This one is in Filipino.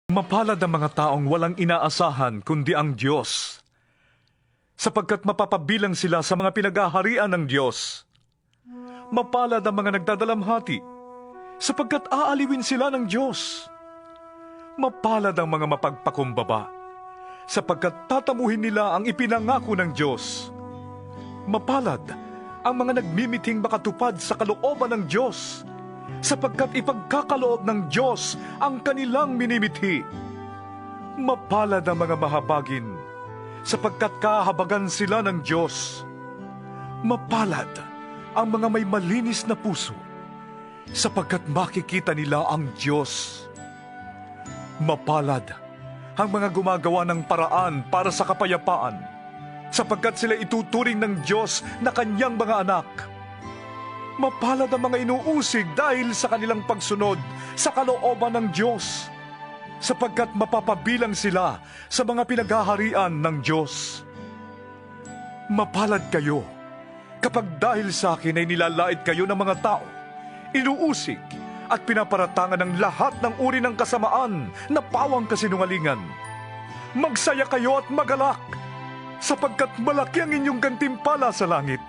Mapalad ang mga taong walang inaasahan kundi ang Diyos, sapagkat mapapabilang sila sa mga pinaghaharian ng Diyos. Mapalad ang mga nagdadalamhati, sapagkat aaliwin sila ng Diyos. Mapalad ang mga mapagpakumbaba, sapagkat tatamuhin nila ang ipinangako ng Diyos. Mapalad ang mga nagmimiting makatupad sa kalooban ng Diyos, sapagkat ipagkakaloob ng Diyos ang kanilang minimithi. Mapalad ang mga mahabagin, sapagkat kahabagan sila ng Diyos. Mapalad ang mga may malinis na puso, sapagkat makikita nila ang Diyos. Mapalad ang mga gumagawa ng paraan para sa kapayapaan, sapagkat sila ituturing ng Diyos na kanyang mga anak. Mapalad ang mga inuusig dahil sa kanilang pagsunod sa kalooban ng Diyos, sapagkat mapapabilang sila sa mga pinaghaharian ng Diyos. Mapalad kayo kapag dahil sa akin ay nilalait kayo ng mga tao, inuusig at pinaparatangan ng lahat ng uri ng kasamaan na pawang kasinungalingan. Magsaya kayo at magalak, sapagkat malaki ang inyong gantimpala sa langit.